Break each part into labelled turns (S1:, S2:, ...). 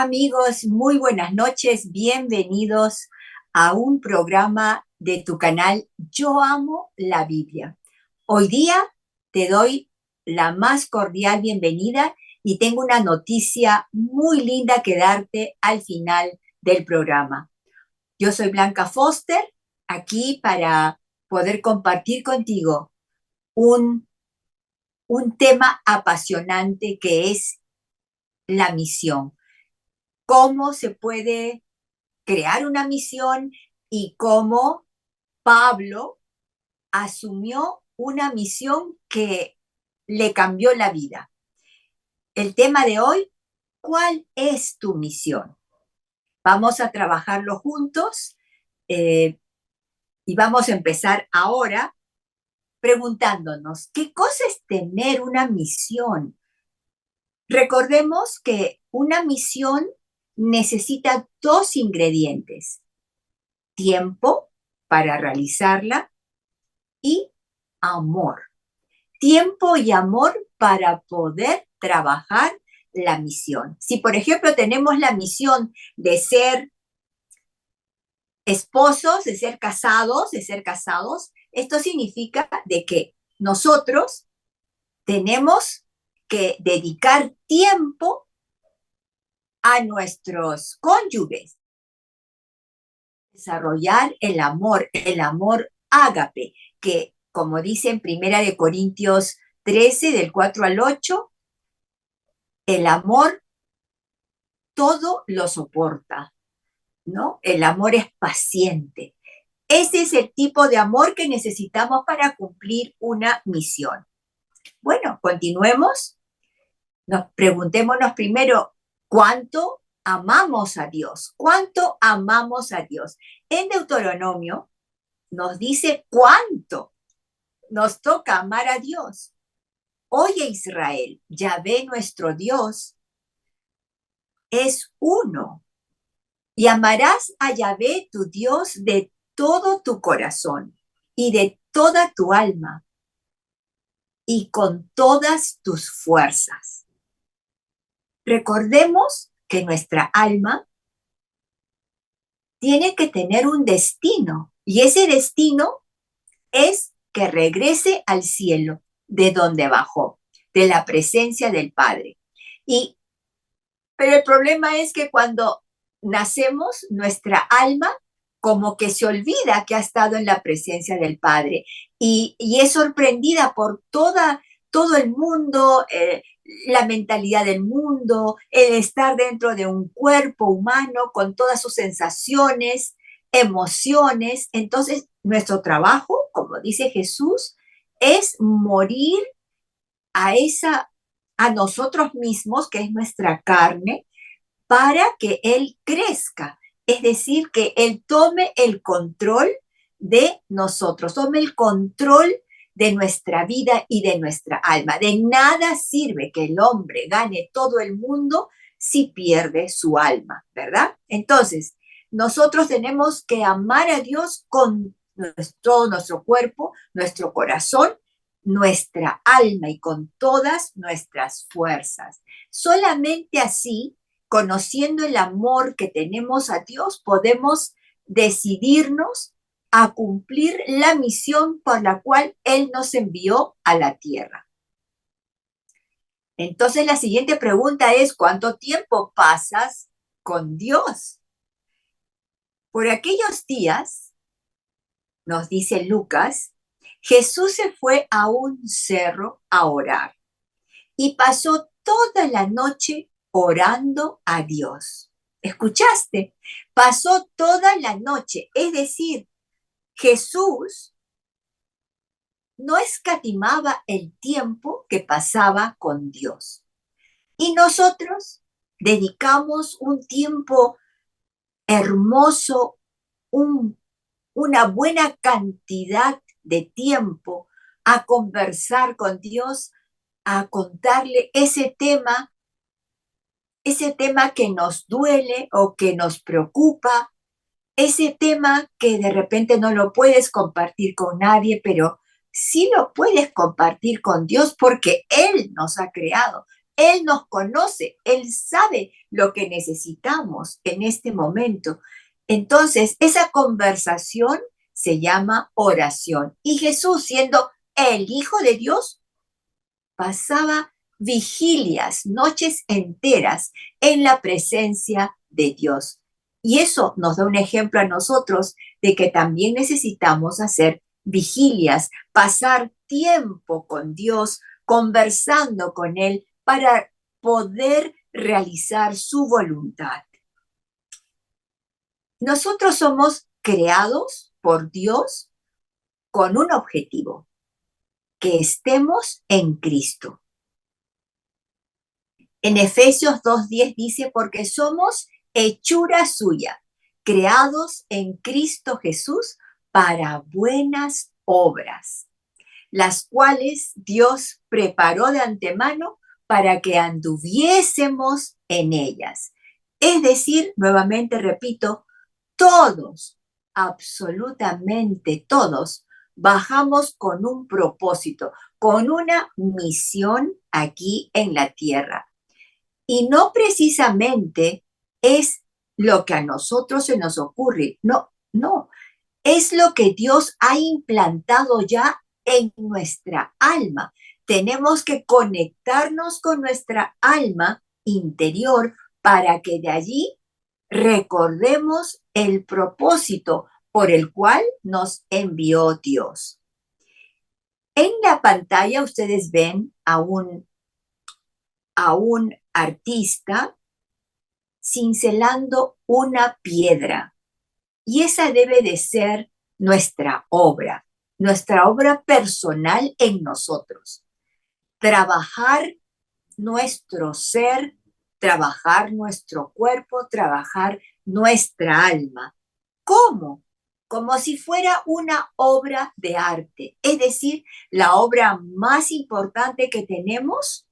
S1: Amigos, muy buenas noches, bienvenidos a un programa de tu canal Yo Amo la Biblia. Hoy día te doy la más cordial bienvenida y tengo una noticia muy linda que darte al final del programa. Yo soy Blanca Foster, aquí para poder compartir contigo un, un tema apasionante que es la misión. ¿Cómo se puede crear una misión y cómo Pablo asumió una misión que le cambió la vida? El tema de hoy, ¿cuál es tu misión? Vamos a trabajarlo juntos eh, y vamos a empezar ahora preguntándonos, ¿qué cosa es tener una misión? Recordemos que una misión necesita dos ingredientes: tiempo para realizarla y amor. Tiempo y amor para poder trabajar la misión. Si, por ejemplo, tenemos la misión de ser esposos, de ser casados, esto significa de que nosotros tenemos que dedicar tiempo a nuestros cónyuges, desarrollar el amor ágape, que como dice en Primera de Corintios 13, del 4 al 8, el amor todo lo soporta, ¿no? El amor es paciente. Ese es el tipo de amor que necesitamos para cumplir una misión. Bueno, continuemos. Preguntémonos primero, ¿cuánto amamos a Dios? ¿Cuánto amamos a Dios? En Deuteronomio nos dice cuánto nos toca amar a Dios. Oye Israel, Yahvé nuestro Dios es uno, y amarás a Yahvé tu Dios de todo tu corazón y de toda tu alma y con todas tus fuerzas. Recordemos que nuestra alma tiene que tener un destino, y ese destino es que regrese al cielo, de donde bajó, de la presencia del Padre. Pero el problema es que cuando nacemos, nuestra alma como que se olvida que ha estado en la presencia del Padre y es sorprendida por todo el mundo, la mentalidad del mundo, el estar dentro de un cuerpo humano con todas sus sensaciones, emociones. Entonces, nuestro trabajo, como dice Jesús, es morir a a nosotros mismos, que es nuestra carne, para que Él crezca. Es decir, que Él tome el control de nosotros, tome el control de nuestra vida y de nuestra alma. De nada sirve que el hombre gane todo el mundo si pierde su alma, ¿verdad? Entonces, nosotros tenemos que amar a Dios con todo nuestro cuerpo, nuestro corazón, nuestra alma y con todas nuestras fuerzas. Solamente así, conociendo el amor que tenemos a Dios, podemos decidirnos a cumplir la misión por la cual Él nos envió a la tierra. Entonces la siguiente pregunta es, ¿cuánto tiempo pasas con Dios? Por aquellos días, nos dice Lucas, Jesús se fue a un cerro a orar y pasó toda la noche orando a Dios. ¿Escuchaste? Pasó toda la noche, es decir, Jesús no escatimaba el tiempo que pasaba con Dios. Y nosotros dedicamos un tiempo hermoso, una buena cantidad de tiempo a conversar con Dios, a contarle ese tema que nos duele o que nos preocupa, ese tema que de repente no lo puedes compartir con nadie, pero sí lo puedes compartir con Dios porque Él nos ha creado. Él nos conoce, Él sabe lo que necesitamos en este momento. Entonces, esa conversación se llama oración. Y Jesús, siendo el Hijo de Dios, pasaba vigilias, noches enteras en la presencia de Dios. Y eso nos da un ejemplo a nosotros de que también necesitamos hacer vigilias, pasar tiempo con Dios, conversando con Él para poder realizar su voluntad. Nosotros somos creados por Dios con un objetivo, que estemos en Cristo. En Efesios 2:10 dice, porque somos hechura suya, creados en Cristo Jesús para buenas obras, las cuales Dios preparó de antemano para que anduviésemos en ellas. Es decir, nuevamente repito, todos, absolutamente todos, bajamos con un propósito, con una misión aquí en la tierra. Y no precisamente es lo que a nosotros se nos ocurre, no, no, es lo que Dios ha implantado ya en nuestra alma. Tenemos que conectarnos con nuestra alma interior para que de allí recordemos el propósito por el cual nos envió Dios. En la pantalla ustedes ven a un artista cincelando una piedra. Y esa debe de ser nuestra obra personal en nosotros. Trabajar nuestro ser, trabajar nuestro cuerpo, trabajar nuestra alma. ¿Cómo? Como si fuera una obra de arte. Es decir, la obra más importante que tenemos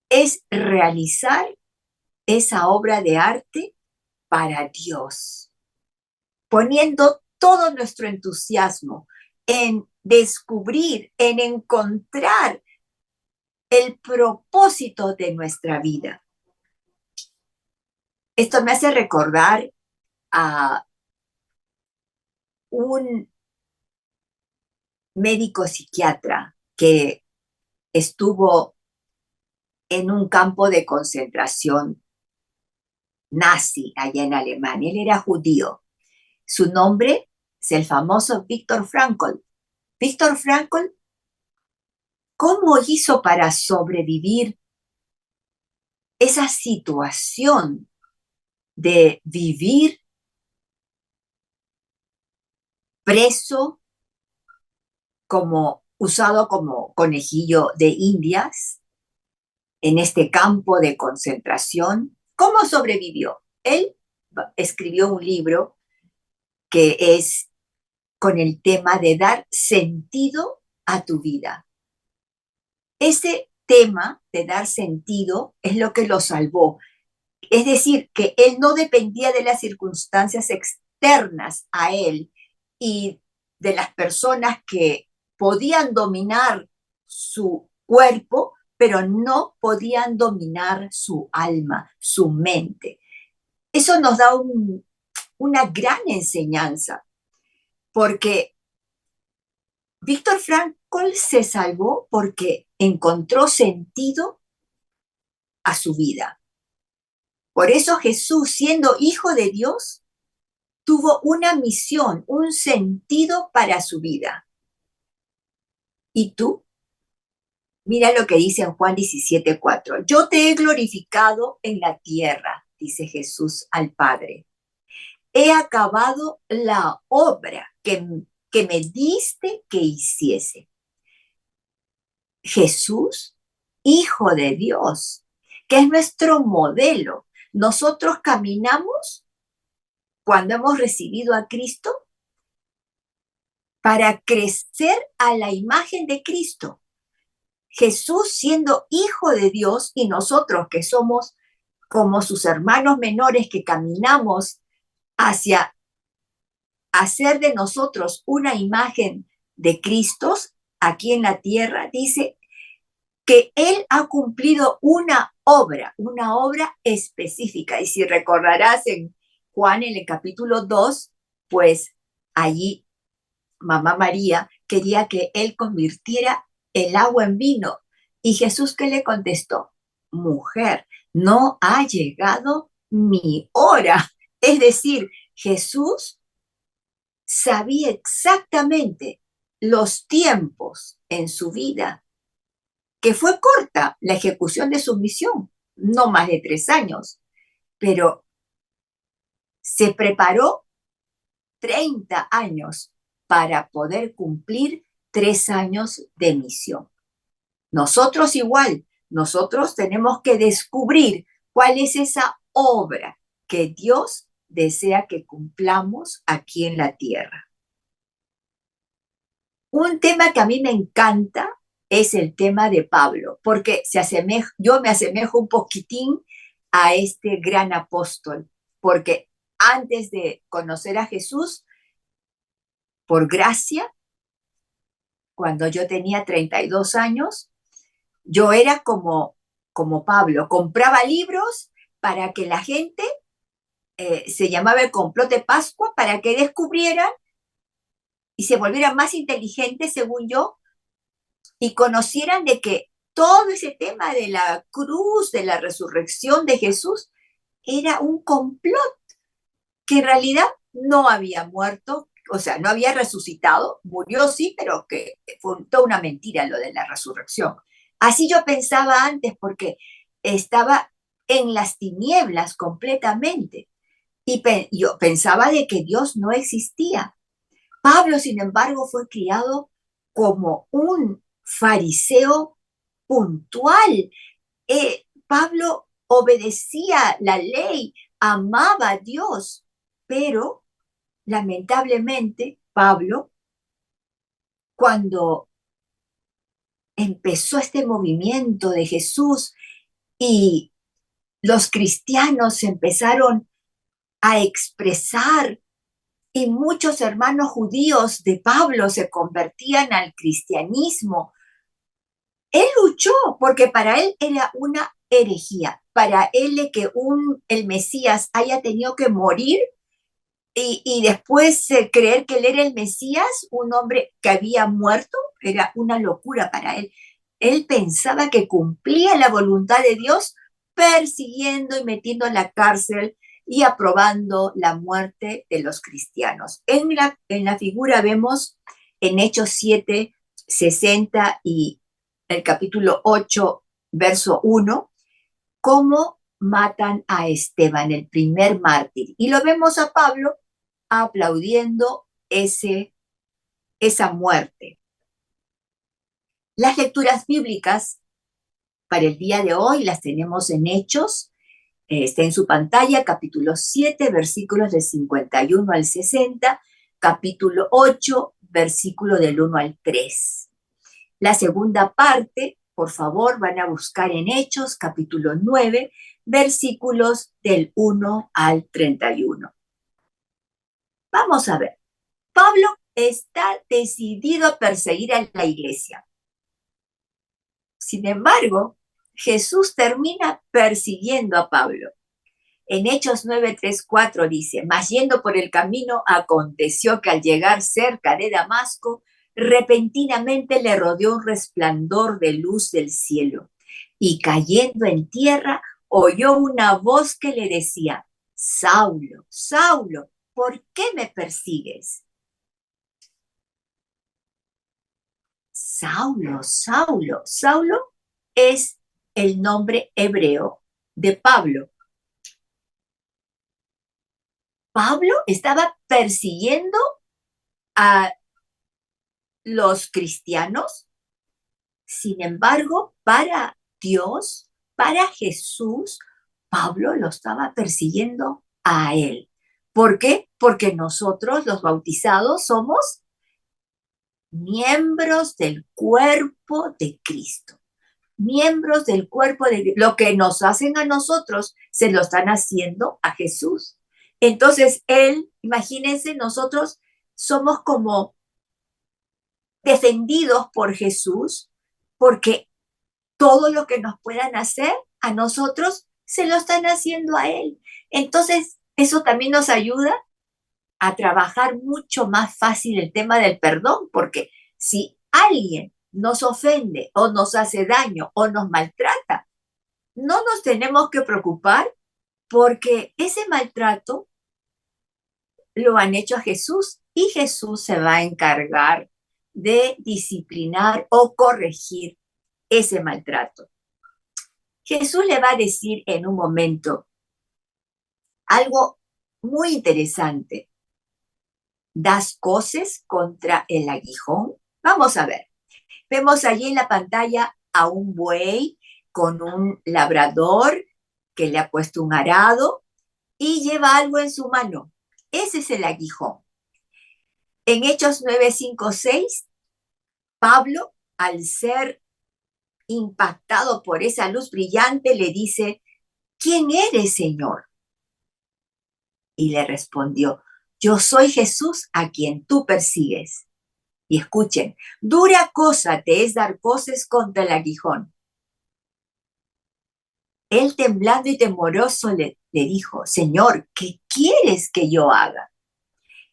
S1: es realizar esa obra de arte para Dios, poniendo todo nuestro entusiasmo en descubrir, en encontrar el propósito de nuestra vida. Esto me hace recordar a un médico psiquiatra que estuvo en un campo de concentración nazi allá en Alemania. Él era judío. Su nombre es el famoso Viktor Frankl. Viktor Frankl, ¿cómo hizo para sobrevivir esa situación de vivir preso, como usado como conejillo de indias en este campo de concentración? ¿Cómo sobrevivió? Él escribió un libro que es con el tema de dar sentido a tu vida. Ese tema de dar sentido es lo que lo salvó. Es decir, que él no dependía de las circunstancias externas a él y de las personas que podían dominar su cuerpo, pero no podían dominar su alma, su mente. Eso nos da una gran enseñanza, porque Viktor Frankl se salvó porque encontró sentido a su vida. Por eso Jesús, siendo hijo de Dios, tuvo una misión, un sentido para su vida. ¿Y tú? Mira lo que dice en Juan 17:4. Yo te he glorificado en la tierra, dice Jesús al Padre. He acabado la obra que me diste que hiciese. Jesús, hijo de Dios, que es nuestro modelo. Nosotros caminamos cuando hemos recibido a Cristo para crecer a la imagen de Cristo. Jesús siendo hijo de Dios y nosotros que somos como sus hermanos menores que caminamos hacia hacer de nosotros una imagen de Cristo aquí en la tierra, dice que Él ha cumplido una obra específica. Y si recordarás en Juan, en el capítulo 2, pues allí Mamá María quería que Él convirtiera el agua en vino. ¿Y Jesús qué le contestó? Mujer, no ha llegado mi hora. Es decir, Jesús sabía exactamente los tiempos en su vida, que fue corta la ejecución de su misión, no más de 3 años, pero se preparó 30 años para poder cumplir 3 años de misión. Nosotros igual, nosotros tenemos que descubrir cuál es esa obra que Dios desea que cumplamos aquí en la tierra. Un tema que a mí me encanta es el tema de Pablo, porque yo me asemejo un poquitín a este gran apóstol, porque antes de conocer a Jesús, por gracia, cuando yo tenía 32 años, yo era como Pablo, compraba libros para que la gente, se llamaba el complot de Pascua, para que descubrieran y se volvieran más inteligentes, según yo, y conocieran de que todo ese tema de la cruz, de la resurrección de Jesús, era un complot, que en realidad no había muerto, o sea, no había resucitado, murió sí, pero que fue toda una mentira lo de la resurrección. Así yo pensaba antes, porque estaba en las tinieblas completamente, y yo pensaba de que Dios no existía. Pablo, sin embargo, fue criado como un fariseo puntual. Pablo obedecía la ley, amaba a Dios, pero lamentablemente Pablo, cuando empezó este movimiento de Jesús y los cristianos empezaron a expresar y muchos hermanos judíos de Pablo se convertían al cristianismo, él luchó porque para él era una herejía, para él que el Mesías haya tenido que morir y después creer que él era el Mesías, un hombre que había muerto, era una locura para él. Él pensaba que cumplía la voluntad de Dios persiguiendo y metiendo en la cárcel y aprobando la muerte de los cristianos. En la figura vemos en Hechos 7, 60 y el capítulo 8, verso 1, cómo matan a Esteban, el primer mártir. Y lo vemos a Pablo aplaudiendo esa muerte. Las lecturas bíblicas para el día de hoy las tenemos en Hechos, está en su pantalla, capítulo 7, versículos del 51 al 60, capítulo 8, versículo del 1 al 3. La segunda parte, por favor, van a buscar en Hechos, capítulo 9, versículos del 1 al 31. Vamos a ver. Pablo está decidido a perseguir a la iglesia. Sin embargo, Jesús termina persiguiendo a Pablo. En Hechos 9, 3, 4 dice: mas yendo por el camino, aconteció que al llegar cerca de Damasco, repentinamente le rodeó un resplandor de luz del cielo, y cayendo en tierra, oyó una voz que le decía: Saulo, Saulo, ¿por qué me persigues? Saulo, Saulo. Saulo es el nombre hebreo de Pablo. Pablo estaba persiguiendo a los cristianos. Sin embargo, para Dios, para Jesús, Pablo lo estaba persiguiendo a él. ¿Por qué? Porque nosotros, los bautizados, somos miembros del cuerpo de Cristo. Miembros del cuerpo de lo que nos hacen a nosotros, se lo están haciendo a Jesús. Entonces, él, imagínense, nosotros somos como defendidos por Jesús, porque todo lo que nos puedan hacer a nosotros, se lo están haciendo a Él. Entonces, eso también nos ayuda a trabajar mucho más fácil el tema del perdón, porque si alguien nos ofende o nos hace daño o nos maltrata, no nos tenemos que preocupar porque ese maltrato lo han hecho a Jesús y Jesús se va a encargar de disciplinar o corregir ese maltrato. Jesús le va a decir en un momento algo muy interesante. ¿Das coces contra el aguijón? Vamos a ver. Vemos allí en la pantalla a un buey con un labrador que le ha puesto un arado y lleva algo en su mano. Ese es el aguijón. En Hechos 9, 5, 6, Pablo, al ser impactado por esa luz brillante, le dice, ¿quién eres, Señor? Y le respondió, yo soy Jesús a quien tú persigues. Y escuchen, dura cosa te es dar coces contra el aguijón. Él temblando y temoroso le dijo, Señor, ¿qué quieres que yo haga?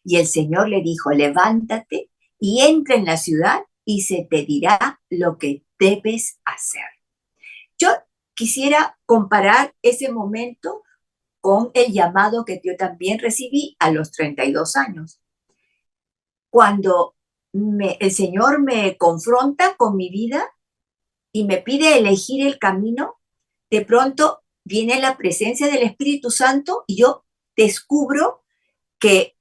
S1: Y el Señor le dijo, levántate y entra en la ciudad y se te dirá lo que debes hacer. Yo quisiera comparar ese momento con el llamado que yo también recibí a los 32 años. Cuando el Señor me confronta con mi vida y me pide elegir el camino, de pronto viene la presencia del Espíritu Santo y yo descubro que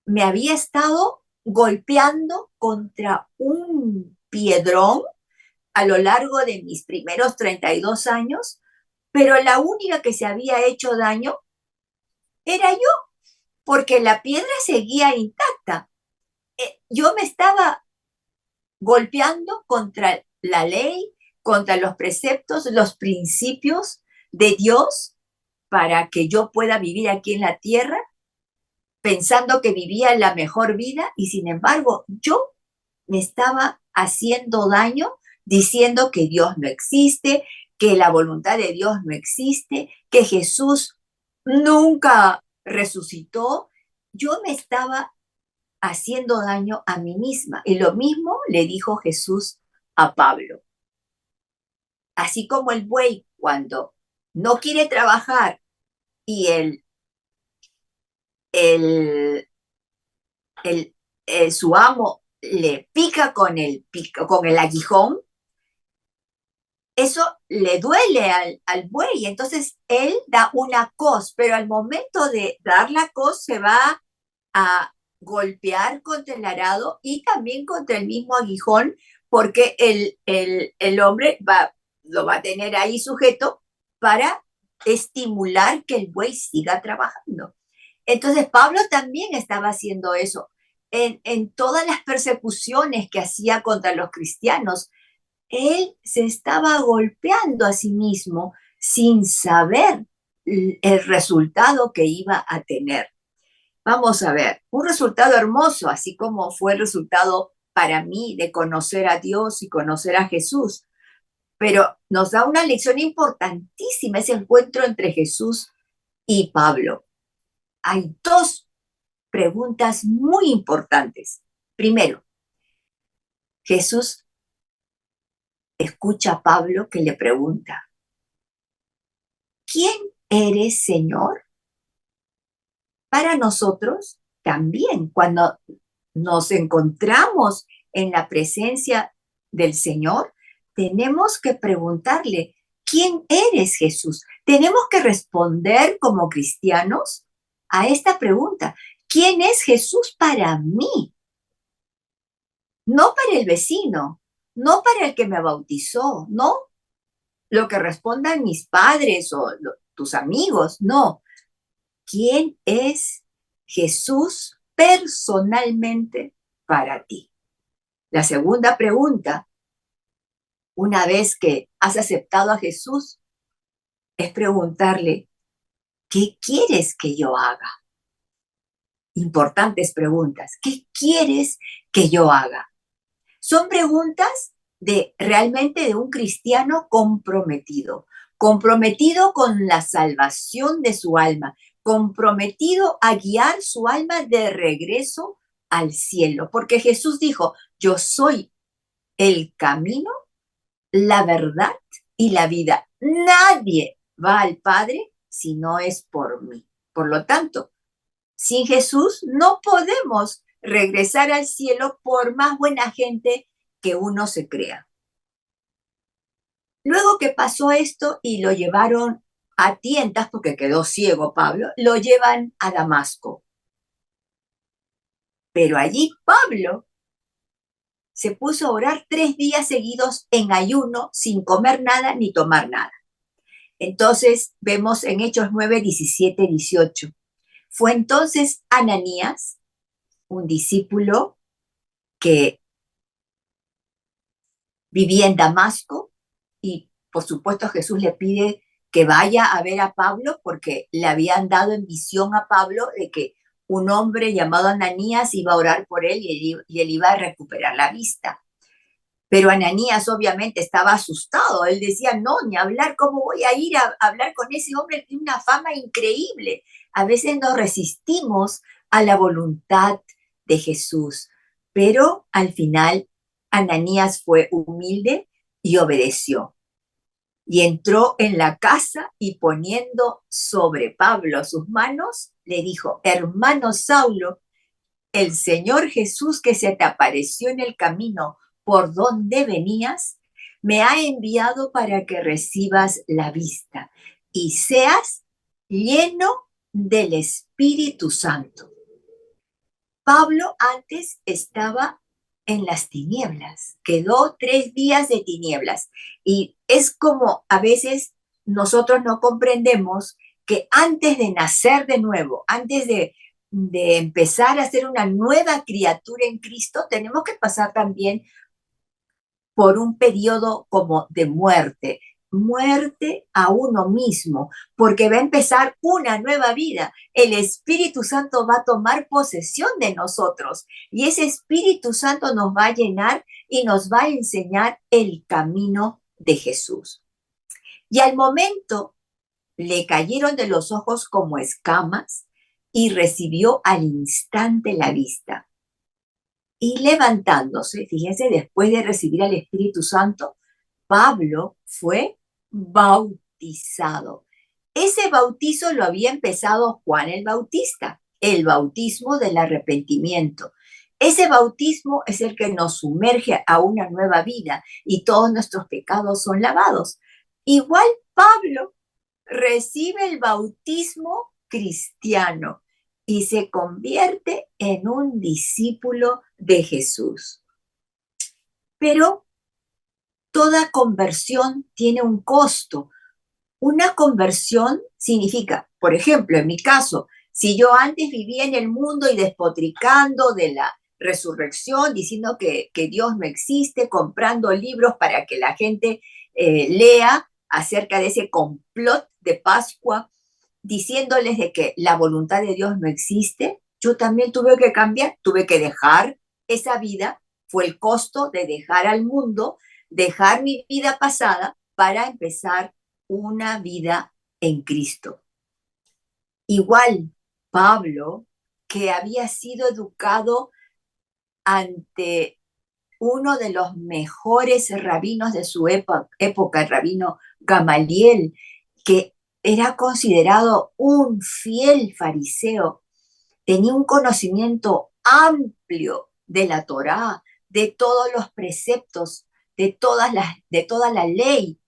S1: me había estado golpeando contra un piedrón a lo largo de mis primeros 32 años, pero la única que se había hecho daño era yo, porque la piedra seguía intacta. Yo me estaba golpeando contra la ley, contra los preceptos, los principios de Dios para que yo pueda vivir aquí en la tierra, pensando que vivía la mejor vida y sin embargo yo me estaba haciendo daño diciendo que Dios no existe, que la voluntad de Dios no existe, que Jesús nunca resucitó. Yo me estaba haciendo daño a mí misma. Y lo mismo le dijo Jesús a Pablo. Así como el buey cuando no quiere trabajar y el, su amo le pica con el aguijón, eso le duele al buey. Entonces él da una cos, pero al momento de dar la cos se va a golpear contra el arado y también contra el mismo aguijón, porque el hombre lo va a tener ahí sujeto para estimular que el buey siga trabajando. Entonces Pablo también estaba haciendo eso. En todas las persecuciones que hacía contra los cristianos, él se estaba golpeando a sí mismo sin saber el resultado que iba a tener. Vamos a ver, un resultado hermoso, así como fue el resultado para mí de conocer a Dios y conocer a Jesús, pero nos da una lección importantísima ese encuentro entre Jesús y Pablo. Hay dos preguntas muy importantes. Primero, Jesús escucha a Pablo que le pregunta, ¿quién eres, Señor? Para nosotros también, cuando nos encontramos en la presencia del Señor, tenemos que preguntarle, ¿quién eres, Jesús? Tenemos que responder como cristianos a esta pregunta. ¿Quién es Jesús para mí? No para el vecino, no para el que me bautizó, no lo que respondan mis padres o tus amigos, no. ¿Quién es Jesús personalmente para ti? La segunda pregunta, una vez que has aceptado a Jesús, es preguntarle, ¿qué quieres que yo haga? Importantes preguntas. ¿Qué quieres que yo haga? Son preguntas de realmente de un cristiano comprometido, comprometido con la salvación de su alma, comprometido a guiar su alma de regreso al cielo, porque Jesús dijo, yo soy el camino, la verdad y la vida. Nadie va al Padre si no es por mí. Por lo tanto, sin Jesús no podemos regresar al cielo por más buena gente que uno se crea. Luego que pasó esto y lo llevaron a tientas, porque quedó ciego Pablo, lo llevan a Damasco. Pero allí Pablo se puso a orar 3 días seguidos en ayuno, sin comer nada ni tomar nada. Entonces vemos en Hechos 9, 17, 18. Fue entonces Ananías, un discípulo que vivía en Damasco, y por supuesto Jesús le pide que vaya a ver a Pablo porque le habían dado en visión a Pablo de que un hombre llamado Ananías iba a orar por él y él iba a recuperar la vista. Pero Ananías obviamente estaba asustado. Él decía, no, ni hablar, ¿cómo voy a ir a hablar con ese hombre que tiene una fama increíble? A veces nos resistimos a la voluntad de Jesús, pero al final Ananías fue humilde y obedeció. Y entró en la casa y poniendo sobre Pablo sus manos, le dijo, hermano Saulo, el Señor Jesús que se te apareció en el camino por donde venías, me ha enviado para que recibas la vista y seas lleno del Espíritu Santo. Pablo antes estaba en las tinieblas, quedó 3 días de tinieblas y es como a veces nosotros no comprendemos que antes de nacer de nuevo, antes de empezar a ser una nueva criatura en Cristo, tenemos que pasar también por un periodo como de muerte, muerte a uno mismo, porque va a empezar una nueva vida. El Espíritu Santo va a tomar posesión de nosotros y ese Espíritu Santo nos va a llenar y nos va a enseñar el camino de Jesús. Y al momento le cayeron de los ojos como escamas y recibió al instante la vista. Y levantándose, fíjense, después de recibir al Espíritu Santo, Pablo fue bautizado. Ese bautizo lo había empezado Juan el Bautista, el bautismo del arrepentimiento. Ese bautismo es el que nos sumerge a una nueva vida y todos nuestros pecados son lavados. Igual Pablo recibe el bautismo cristiano y se convierte en un discípulo de Jesús. Pero toda conversión tiene un costo. Una conversión significa, por ejemplo, en mi caso, si yo antes vivía en el mundo y despotricando de la resurrección, diciendo que Dios no existe, comprando libros para que la gente lea acerca de ese complot de Pascua, diciéndoles de que la voluntad de Dios no existe, yo también tuve que cambiar, tuve que dejar esa vida, fue el costo de dejar al mundo, dejar mi vida pasada para empezar una vida en Cristo. Igual Pablo, que había sido educado ante uno de los mejores rabinos de su época, el rabino Gamaliel, que era considerado un fiel fariseo, tenía un conocimiento amplio de la Torá, de todos los preceptos, de toda la ley.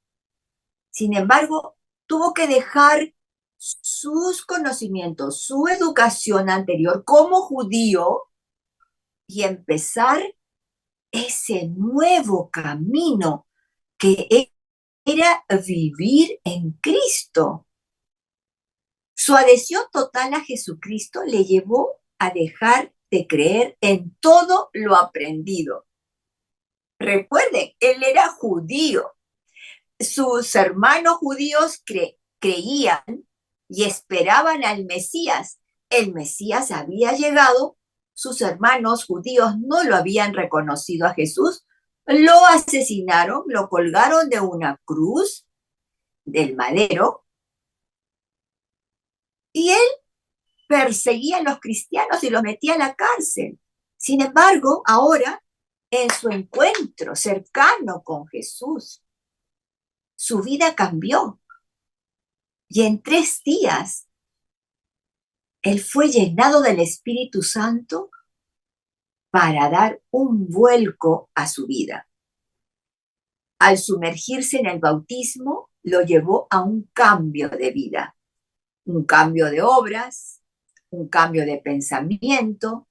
S1: Sin embargo, tuvo que dejar sus conocimientos, su educación anterior como judío y empezar ese nuevo camino que era vivir en Cristo. Su adhesión total a Jesucristo le llevó a dejar de creer en todo lo aprendido. Recuerden, él era judío. Sus hermanos judíos creían y esperaban al Mesías. El Mesías había llegado, sus hermanos judíos no lo habían reconocido a Jesús, Lo asesinaron, lo colgaron de una cruz del madero y él perseguía a los cristianos y los metía a la cárcel. Sin embargo, ahora, en su encuentro cercano con Jesús, su vida cambió y en 3 días él fue llenado del Espíritu Santo para dar un vuelco a su vida. Al sumergirse en el bautismo, lo llevó a un cambio de vida, un cambio de obras, un cambio de pensamiento,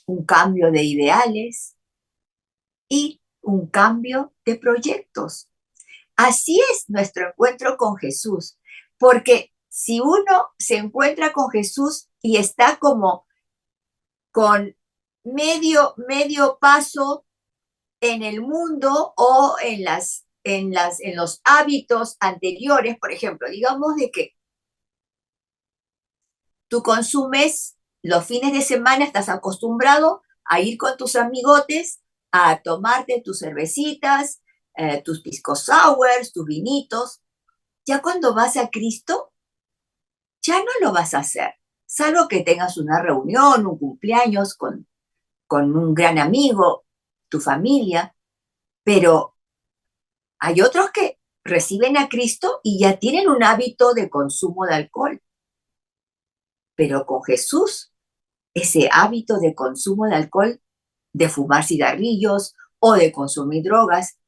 S1: un cambio de ideales y un cambio de proyectos. Así es nuestro encuentro con Jesús, porque si uno se encuentra con Jesús y está como con medio paso en el mundo o en los hábitos anteriores, por ejemplo, digamos de que tú consumes los fines de semana, estás acostumbrado a ir con tus amigotes a tomarte tus cervecitas, tus pisco sours, tus vinitos. Ya cuando vas a Cristo, ya no lo vas a hacer, salvo que tengas una reunión, un cumpleaños con un gran amigo, tu familia, pero hay otros que reciben a Cristo y ya tienen un hábito de consumo de alcohol, pero con Jesús ese hábito de consumo de alcohol, de fumar cigarrillos o de consumir drogas,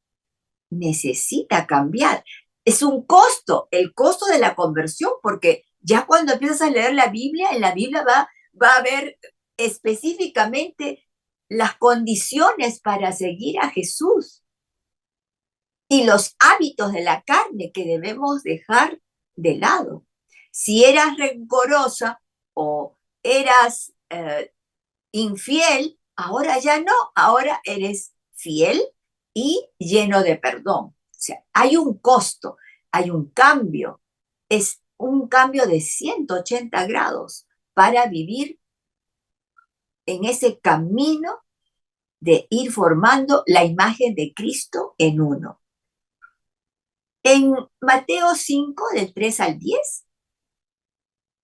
S1: necesita cambiar. Es un costo, el costo de la conversión, porque ya cuando empiezas a leer la Biblia, en la Biblia va a haber específicamente las condiciones para seguir a Jesús y los hábitos de la carne que debemos dejar de lado. Si eras rencorosa o eras infiel, ahora ya no, ahora eres fiel y lleno de perdón. O sea, hay un costo, hay un cambio, es un cambio de 180 grados para vivir en ese camino de ir formando la imagen de Cristo en uno. En Mateo 5, del 3 al 10,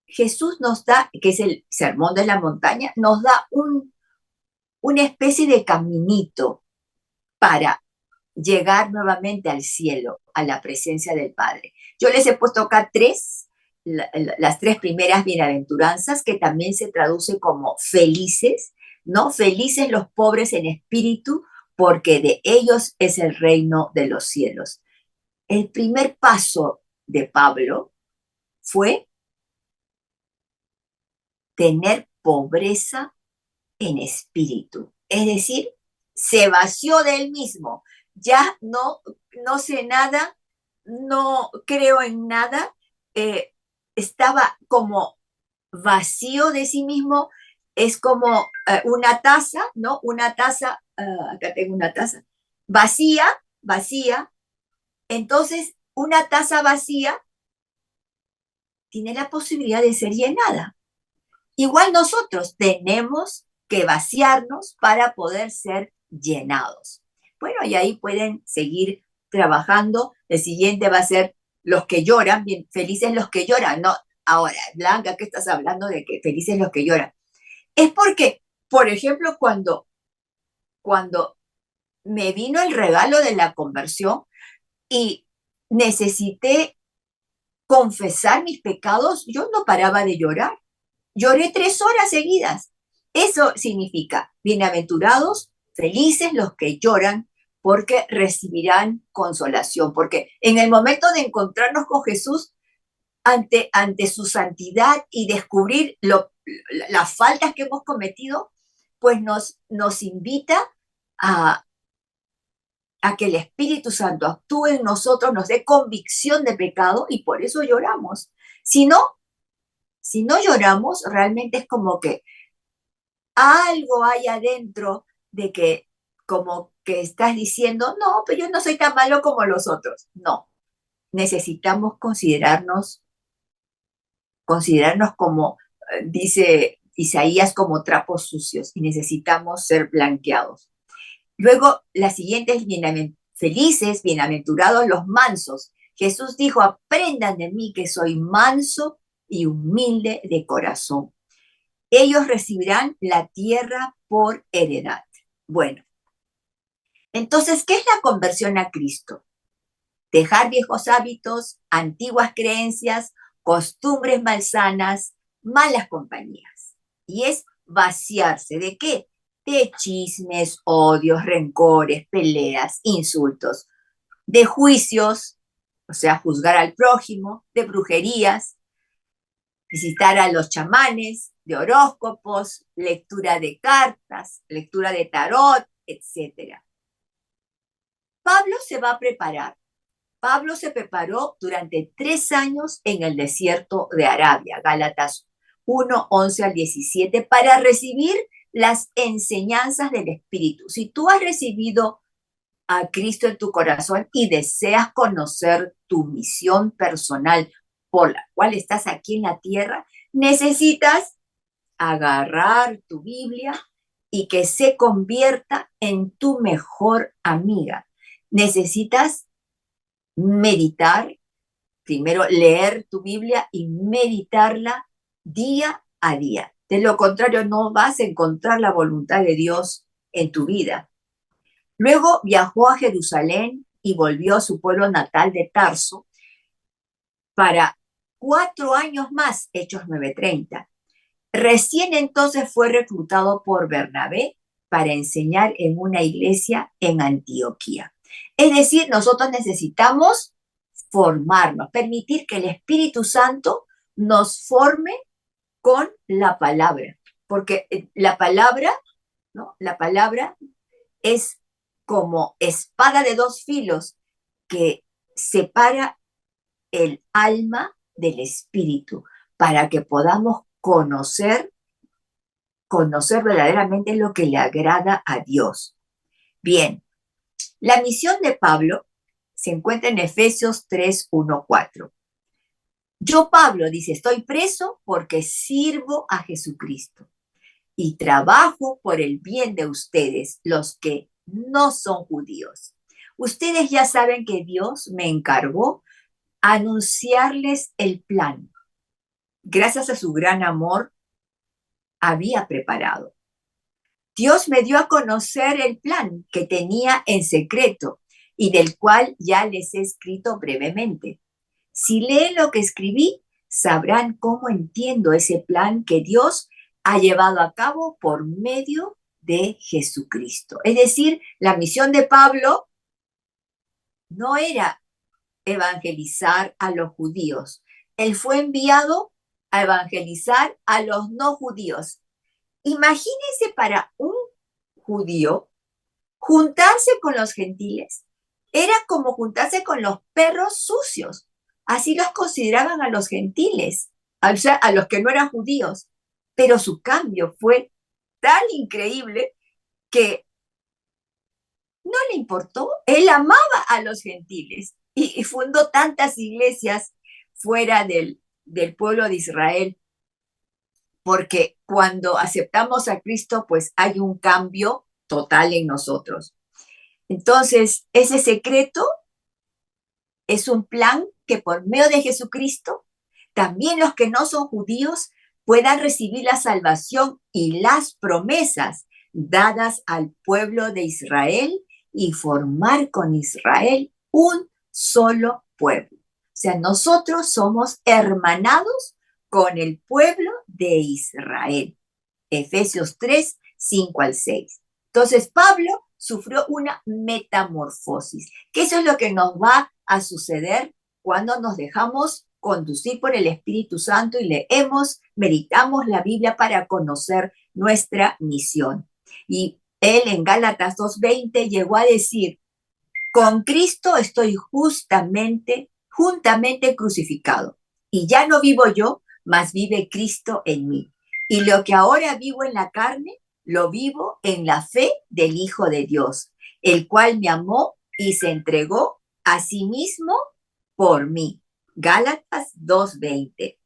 S1: Jesús nos da, que es el sermón de la montaña, nos da una especie de caminito para llegar nuevamente al cielo, a la presencia del Padre. Yo les he puesto acá las 3 primeras bienaventuranzas, que también se traduce como felices, ¿no? Felices los pobres en espíritu, porque de ellos es el reino de los cielos. El primer paso de Pablo fue tener pobreza en espíritu, es decir, se vació de él mismo, ya no sé nada, no creo en nada, estaba como vacío de sí mismo, es como una taza, ¿no? Una taza, acá tengo una taza, vacía, vacía, entonces una taza vacía tiene la posibilidad de ser llenada. Igual nosotros tenemos que vaciarnos para poder ser llenados. Bueno, y ahí pueden seguir trabajando. El siguiente va a ser los que lloran, bien felices los que lloran. No, ahora, Blanca, ¿qué estás hablando de que felices los que lloran? Es porque, por ejemplo, cuando me vino el regalo de la conversión y necesité confesar mis pecados, yo no paraba de llorar. Lloré 3 horas seguidas. Eso significa, bienaventurados, felices los que lloran, porque recibirán consolación. Porque en el momento de encontrarnos con Jesús, ante su santidad y descubrir las faltas que hemos cometido, pues nos invita a, a que el Espíritu Santo actúe en nosotros, nos dé convicción de pecado y por eso lloramos. Si no, si no lloramos, realmente es como que algo hay adentro de que como que estás diciendo, no, pero yo no soy tan malo como los otros. No, necesitamos considerarnos como, dice Isaías, como trapos sucios y necesitamos ser blanqueados. Luego, la siguiente es felices, bienaventurados los mansos. Jesús dijo, aprendan de mí que soy manso y humilde de corazón. Ellos recibirán la tierra por heredad. Bueno, entonces, ¿qué es la conversión a Cristo? Dejar viejos hábitos, antiguas creencias, costumbres malsanas, malas compañías. Y es vaciarse ¿de qué? De chismes, odios, rencores, peleas, insultos, de juicios, o sea, juzgar al prójimo, de brujerías, visitar a los chamanes, de horóscopos, lectura de cartas, lectura de tarot, etcétera. Pablo se va a preparar. Pablo se preparó durante 3 años en el desierto de Arabia, Gálatas 1, 11 al 17, para recibir las enseñanzas del Espíritu. Si tú has recibido a Cristo en tu corazón y deseas conocer tu misión personal por la cual estás aquí en la tierra, necesitas agarrar tu Biblia y que se convierta en tu mejor amiga. Necesitas meditar, primero leer tu Biblia y meditarla día a día. De lo contrario, no vas a encontrar la voluntad de Dios en tu vida. Luego viajó a Jerusalén y volvió a su pueblo natal de Tarso para 4 años más, Hechos 9:30. Recién entonces fue reclutado por Bernabé para enseñar en una iglesia en Antioquía. Es decir, nosotros necesitamos formarnos, permitir que el Espíritu Santo nos forme con la palabra, porque la palabra, ¿no? La palabra es como espada de dos filos que separa el alma del espíritu para que podamos conocer verdaderamente lo que le agrada a Dios. Bien, la misión de Pablo se encuentra en Efesios 3, 1, 4. Yo, Pablo, dice, estoy preso porque sirvo a Jesucristo y trabajo por el bien de ustedes, los que no son judíos. Ustedes ya saben que Dios me encargó anunciarles el plan. Gracias a su gran amor, había preparado. Dios me dio a conocer el plan que tenía en secreto y del cual ya les he escrito brevemente. Si leen lo que escribí, sabrán cómo entiendo ese plan que Dios ha llevado a cabo por medio de Jesucristo. Es decir, la misión de Pablo no era evangelizar a los judíos. Él fue enviado a evangelizar a los no judíos. Imagínense para un judío juntarse con los gentiles. Era como juntarse con los perros sucios. Así los consideraban a los gentiles, o sea, a los que no eran judíos. Pero su cambio fue tan increíble que no le importó. Él amaba a los gentiles y fundó tantas iglesias fuera del pueblo de Israel, porque cuando aceptamos a Cristo, pues hay un cambio total en nosotros. Entonces, ese secreto es un plan que por medio de Jesucristo, también los que no son judíos puedan recibir la salvación y las promesas dadas al pueblo de Israel y formar con Israel un solo pueblo. O sea, nosotros somos hermanados con el pueblo de Israel. Efesios 3, 5 al 6. Entonces, Pablo sufrió una metamorfosis, que eso es lo que nos va a suceder cuando nos dejamos conducir por el Espíritu Santo y leemos, meditamos la Biblia para conocer nuestra misión. Y él en Gálatas 2:20 llegó a decir, con Cristo estoy juntamente crucificado. Y ya no vivo yo, mas vive Cristo en mí. Y lo que ahora vivo en la carne, lo vivo en la fe del Hijo de Dios, el cual me amó y se entregó a sí mismo por mí. Gálatas 2:20.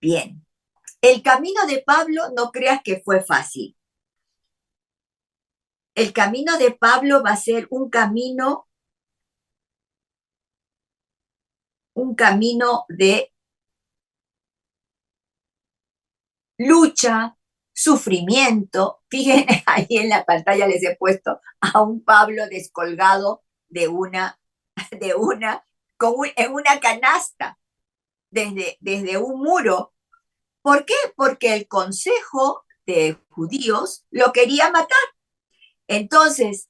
S1: Bien, el camino de Pablo no creas que fue fácil. El camino de Pablo va a ser un camino de lucha, sufrimiento. Fíjense, ahí en la pantalla les he puesto a un Pablo descolgado de una, en una canasta, desde un muro. ¿Por qué? Porque el consejo de judíos lo quería matar. Entonces,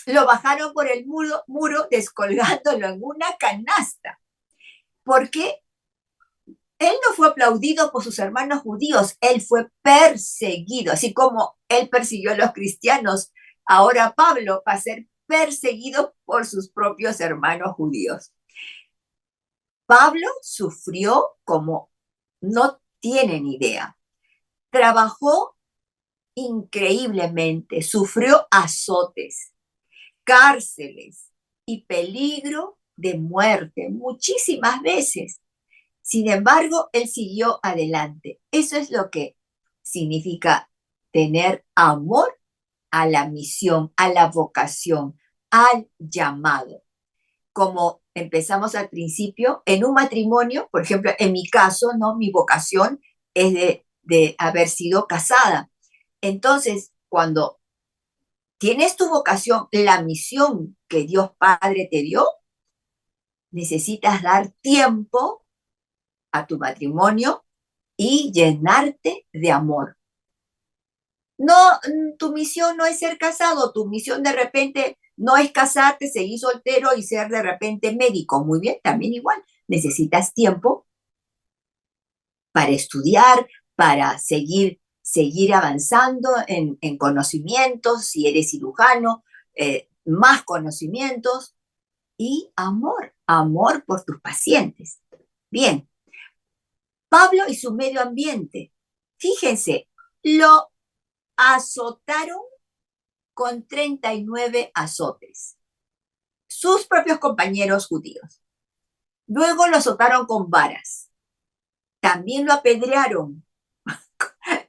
S1: lo bajaron por el muro descolgándolo en una canasta. Porque él no fue aplaudido por sus hermanos judíos, él fue perseguido, así como él persiguió a los cristianos. Ahora Pablo va a ser perseguido por sus propios hermanos judíos. Pablo sufrió como no tienen idea. Trabajó increíblemente, sufrió azotes, cárceles y peligro de muerte muchísimas veces. Sin embargo, él siguió adelante. Eso es lo que significa tener amor a la misión, a la vocación, al llamado. Como empezamos al principio, en un matrimonio, por ejemplo, en mi caso, ¿no? Mi vocación es de haber sido casada. Entonces, cuando tienes tu vocación, la misión que Dios Padre te dio, necesitas dar tiempo a tu matrimonio y llenarte de amor. No, tu misión no es ser casado, tu misión de repente no es casarte, seguir soltero y ser de repente médico. Muy bien, también igual. Necesitas tiempo para estudiar, para seguir avanzando en conocimientos, si eres cirujano, más conocimientos y amor por tus pacientes. Bien, Pablo y su medio ambiente. Fíjense, lo azotaron con 39 azotes, sus propios compañeros judíos. Luego lo azotaron con varas. También lo apedrearon.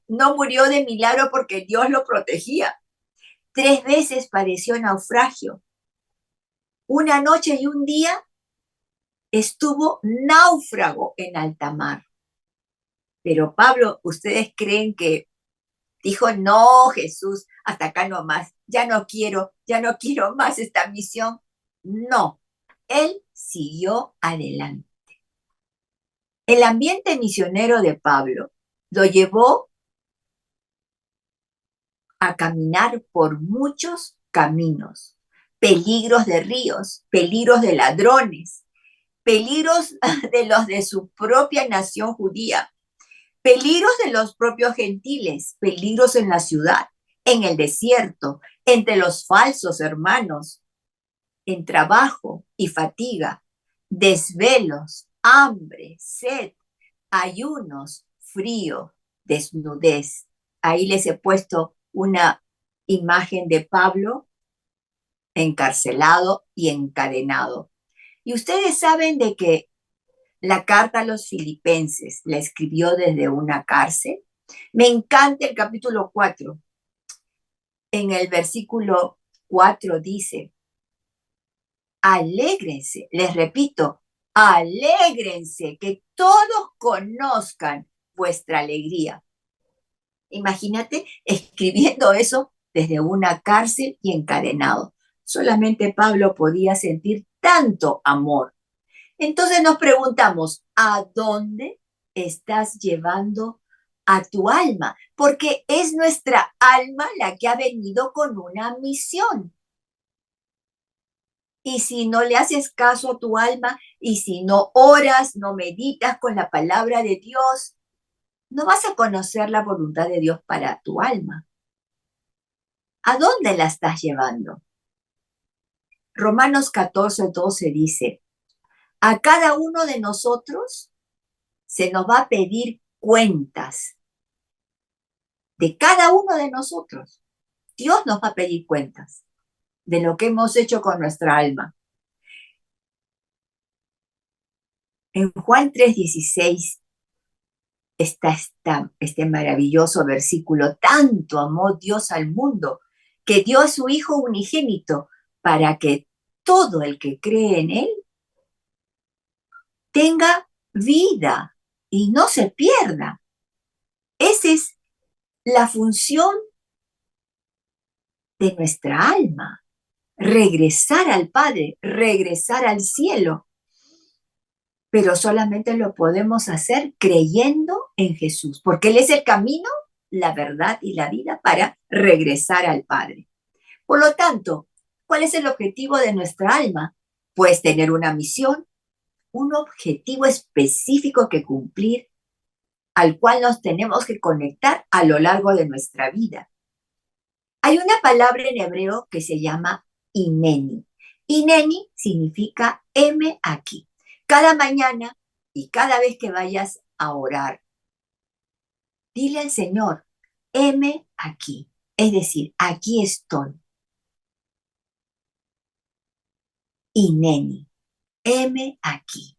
S1: No murió de milagro porque Dios lo protegía. 3 veces padeció naufragio. Una noche y un día estuvo náufrago en alta mar. Pero Pablo, ¿ustedes creen que dijo, no, Jesús, hasta acá no más, ya no quiero más esta misión? No, él siguió adelante. El ambiente misionero de Pablo lo llevó a caminar por muchos caminos, peligros de ríos, peligros de ladrones, peligros de los de su propia nación judía, peligros de los propios gentiles, peligros en la ciudad, en el desierto, entre los falsos hermanos, en trabajo y fatiga, desvelos, hambre, sed, ayunos, frío, desnudez. Ahí les he puesto una imagen de Pablo encarcelado y encadenado. Y ustedes saben de que la carta a los filipenses la escribió desde una cárcel. Me encanta el capítulo 4. En el versículo 4 dice, alégrense, les repito, alégrense, que todos conozcan vuestra alegría. Imagínate escribiendo eso desde una cárcel y encadenado. Solamente Pablo podía sentir tanto amor. Entonces nos preguntamos, ¿a dónde estás llevando a tu alma? Porque es nuestra alma la que ha venido con una misión. Y si no le haces caso a tu alma, y si no oras, no meditas con la palabra de Dios, no vas a conocer la voluntad de Dios para tu alma. ¿A dónde la estás llevando? Romanos 14:12 dice, a cada uno de nosotros se nos va a pedir cuentas de cada uno de nosotros. Dios nos va a pedir cuentas de lo que hemos hecho con nuestra alma. En Juan 3:16 está este maravilloso versículo, tanto amó Dios al mundo que dio a su Hijo unigénito para que todo el que cree en Él tenga vida y no se pierda. Esa es la función de nuestra alma, regresar al Padre, regresar al cielo. Pero solamente lo podemos hacer creyendo en Jesús, porque Él es el camino, la verdad y la vida para regresar al Padre. Por lo tanto, ¿cuál es el objetivo de nuestra alma? Pues tener una misión, un objetivo específico que cumplir, al cual nos tenemos que conectar a lo largo de nuestra vida. Hay una palabra en hebreo que se llama Hineni. Hineni significa heme aquí. Cada mañana y cada vez que vayas a orar, dile al Señor, heme aquí. Es decir, aquí estoy. Hineni, heme aquí.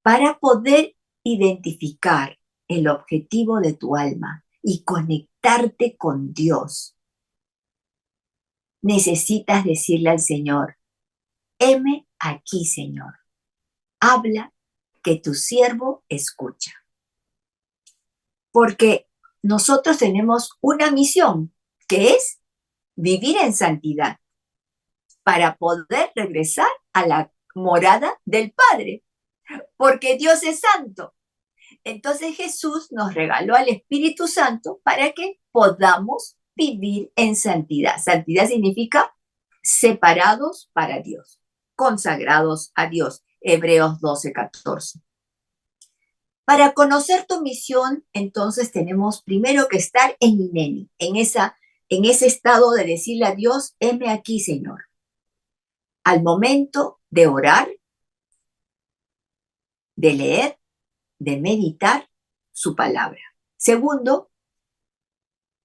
S1: Para poder identificar el objetivo de tu alma y conectarte con Dios, necesitas decirle al Señor, heme aquí, Señor. Habla, que tu siervo escucha. Porque nosotros tenemos una misión, que es vivir en santidad, para poder regresar a la morada del Padre, porque Dios es santo. Entonces Jesús nos regaló al Espíritu Santo para que podamos vivir en santidad. Santidad significa separados para Dios, consagrados a Dios. Hebreos 12:14. Para conocer tu misión, entonces tenemos primero que estar en Hineni, en ese estado de decirle a Dios, heme aquí, Señor. Al momento de orar, de leer, de meditar su palabra. Segundo,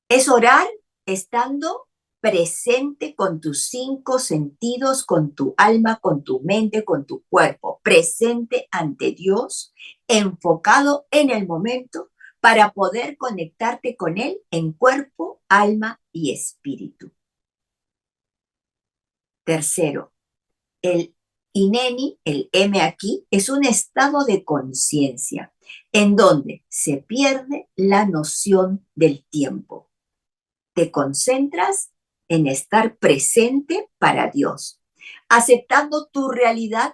S1: es orar estando presente con tus 5 sentidos, con tu alma, con tu mente, con tu cuerpo, presente ante Dios, enfocado en el momento para poder conectarte con Él en cuerpo, alma y espíritu. Tercero, el Hineni, el M aquí, es un estado de conciencia en donde se pierde la noción del tiempo. Te concentras en estar presente para Dios, aceptando tu realidad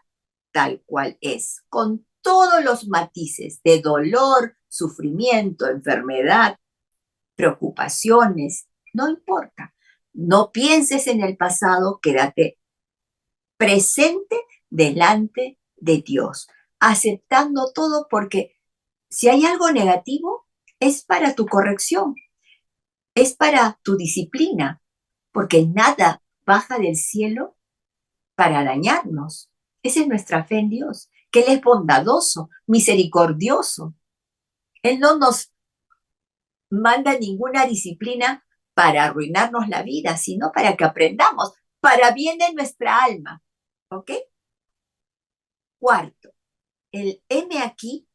S1: tal cual es, con todos los matices de dolor, sufrimiento, enfermedad, preocupaciones, no importa. No pienses en el pasado, quédate presente delante de Dios, aceptando todo porque si hay algo negativo, es para tu corrección, es para tu disciplina, porque nada baja del cielo para dañarnos. Esa es nuestra fe en Dios, que Él es bondadoso, misericordioso. Él no nos manda ninguna disciplina para arruinarnos la vida, sino para que aprendamos, para bien de nuestra alma. ¿Ok? Cuarto, el M aquí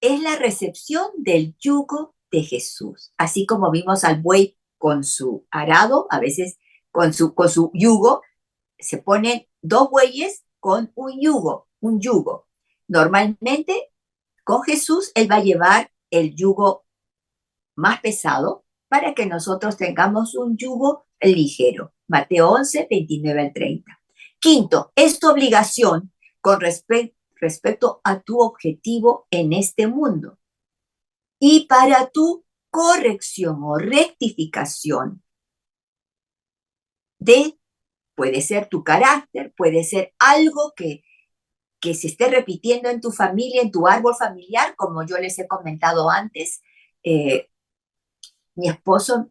S1: es la recepción del yugo de Jesús. Así como vimos al buey con su arado, a veces con su yugo, se ponen 2 bueyes con un yugo, un yugo. Normalmente con Jesús Él va a llevar el yugo más pesado para que nosotros tengamos un yugo ligero. Mateo 11:29-30. Quinto, es tu obligación con respecto a tu objetivo en este mundo. Y para tu corrección o rectificación puede ser tu carácter, puede ser algo que se esté repitiendo en tu familia, en tu árbol familiar, como yo les he comentado antes. Mi esposo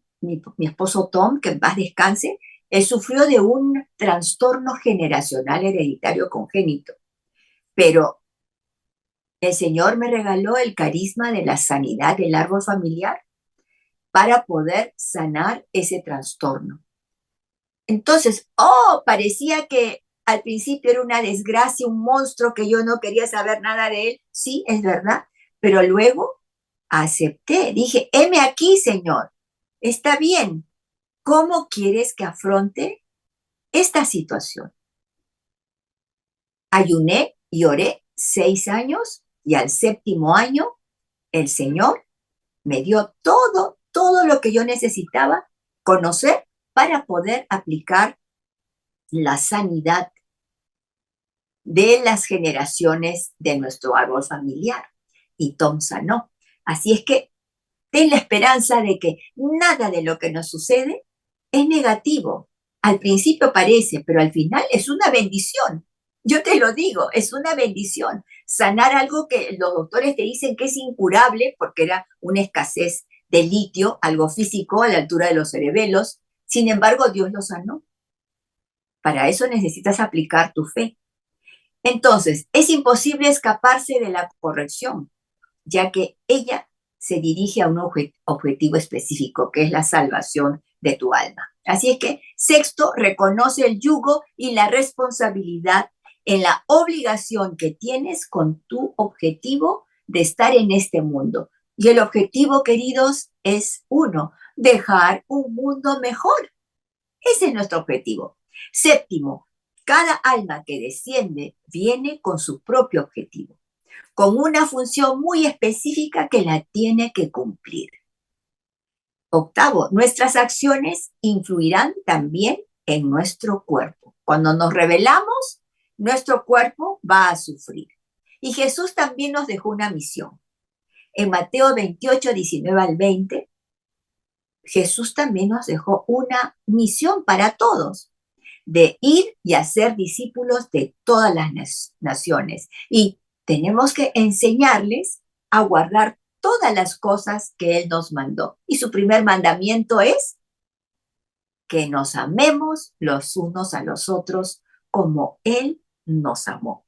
S1: Tom, que en paz descanse, él sufrió de un trastorno generacional hereditario congénito, pero el Señor me regaló el carisma de la sanidad del árbol familiar para poder sanar ese trastorno. Entonces, parecía que al principio era una desgracia, un monstruo que yo no quería saber nada de él. Sí, es verdad, pero luego acepté, dije, heme aquí, Señor, está bien, ¿cómo quieres que afronte esta situación? Ayuné y oré 6 años y al 7.º año el Señor me dio todo lo que yo necesitaba conocer para poder aplicar la sanidad de las generaciones de nuestro árbol familiar. Y Tom sanó. Así es que ten la esperanza de que nada de lo que nos sucede es negativo. Al principio parece, pero al final es una bendición. Yo te lo digo, es una bendición. Sanar algo que los doctores te dicen que es incurable porque era una escasez de litio, algo físico a la altura de los cerebelos. Sin embargo, Dios lo sanó. Para eso necesitas aplicar tu fe. Entonces, es imposible escaparse de la corrección, ya que ella se dirige a un objetivo específico, que es la salvación de tu alma. Así es que, sexto, reconoce el yugo y la responsabilidad en la obligación que tienes con tu objetivo de estar en este mundo. Y el objetivo, queridos, es uno, dejar un mundo mejor. Ese es nuestro objetivo. Séptimo, cada alma que desciende viene con su propio objetivo, con una función muy específica que la tiene que cumplir. Octavo, nuestras acciones influirán también en nuestro cuerpo. Cuando nos rebelamos, nuestro cuerpo va a sufrir. Y Jesús también nos dejó una misión. En Mateo 28, 19 al 20, Jesús también nos dejó una misión para todos, de ir y hacer discípulos de todas las naciones. Y tenemos que enseñarles a guardar todas las cosas que Él nos mandó. Y su primer mandamiento es que nos amemos los unos a los otros como Él nos amó.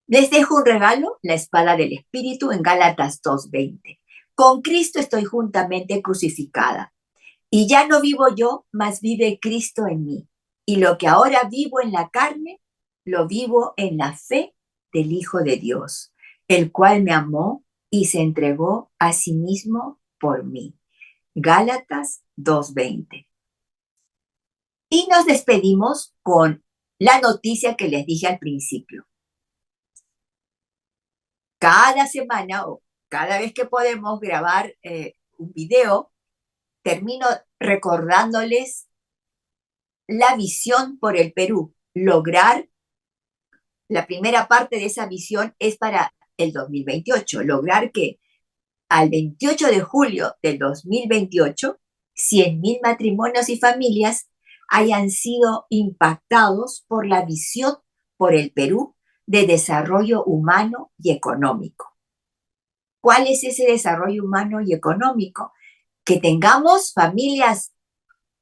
S1: Les dejo un regalo, la espada del Espíritu en Gálatas 2:20. Con Cristo estoy juntamente crucificada. Y ya no vivo yo, mas vive Cristo en mí. Y lo que ahora vivo en la carne, lo vivo en la fe del Hijo de Dios, el cual me amó y se entregó a sí mismo por mí. Gálatas 2:20. Y nos despedimos con la noticia que les dije al principio. Cada semana o cada vez que podemos grabar un video, termino recordándoles la visión por el Perú. Lograr, la primera parte de esa visión es para el 2028, lograr que al 28 de julio del 2028, 100.000 matrimonios y familias hayan sido impactados por la visión por el Perú de desarrollo humano y económico. ¿Cuál es ese desarrollo humano y económico? Que tengamos familias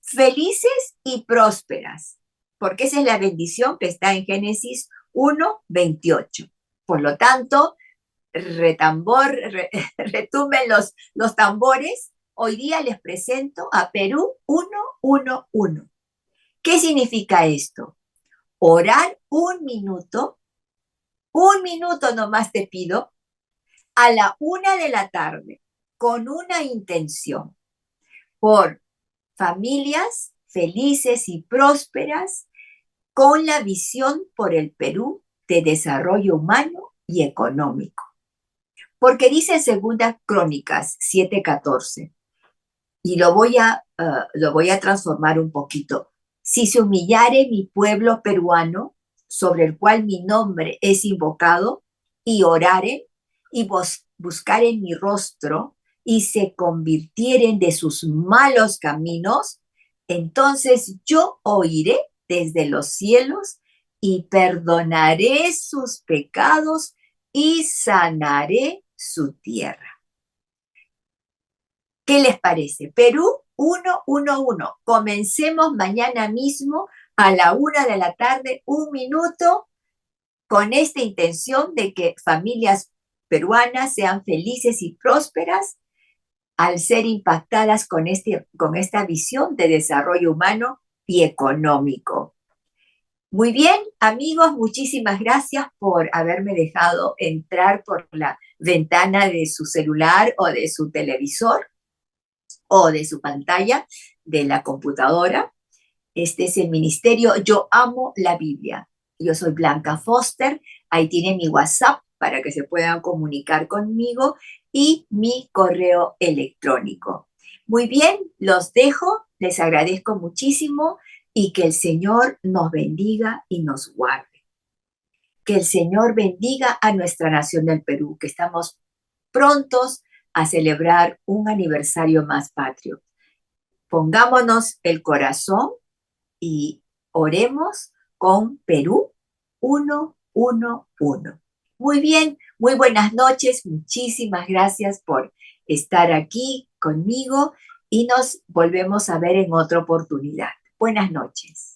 S1: felices y prósperas, porque esa es la bendición que está en Génesis 1:28. Por lo tanto, retumben los tambores. Hoy día les presento a Perú 111. ¿Qué significa esto? Orar un minuto nomás te pido, a la 1 de la tarde, con una intención por familias felices y prósperas con la visión por el Perú de desarrollo humano y económico. Porque dice en Segunda Crónicas 7:14, y lo voy a transformar un poquito. Si se humillare mi pueblo peruano, sobre el cual mi nombre es invocado, y oraren y buscaren mi rostro, y se convirtieren de sus malos caminos, entonces yo oiré desde los cielos y perdonaré sus pecados y sanaré su tierra. ¿Qué les parece? Perú 111. Comencemos mañana mismo a la 1 de la tarde, un minuto, con esta intención de que familias peruanas sean felices y prósperas al ser impactadas con esta visión de desarrollo humano y económico. Muy bien, amigos, muchísimas gracias por haberme dejado entrar por la ventana de su celular o de su televisor o de su pantalla. de la computadora. Este es el ministerio Yo Amo la Biblia. Yo soy Blanca Foster. Ahí tienen mi WhatsApp para que se puedan comunicar conmigo y mi correo electrónico. Muy bien, los dejo. Les agradezco muchísimo y que el Señor nos bendiga y nos guarde. Que el Señor bendiga a nuestra nación del Perú, que estamos prontos a celebrar un aniversario más patrio. Pongámonos el corazón y oremos con Perú 111. Muy bien, muy buenas noches. Muchísimas gracias por estar aquí conmigo y nos volvemos a ver en otra oportunidad. Buenas noches.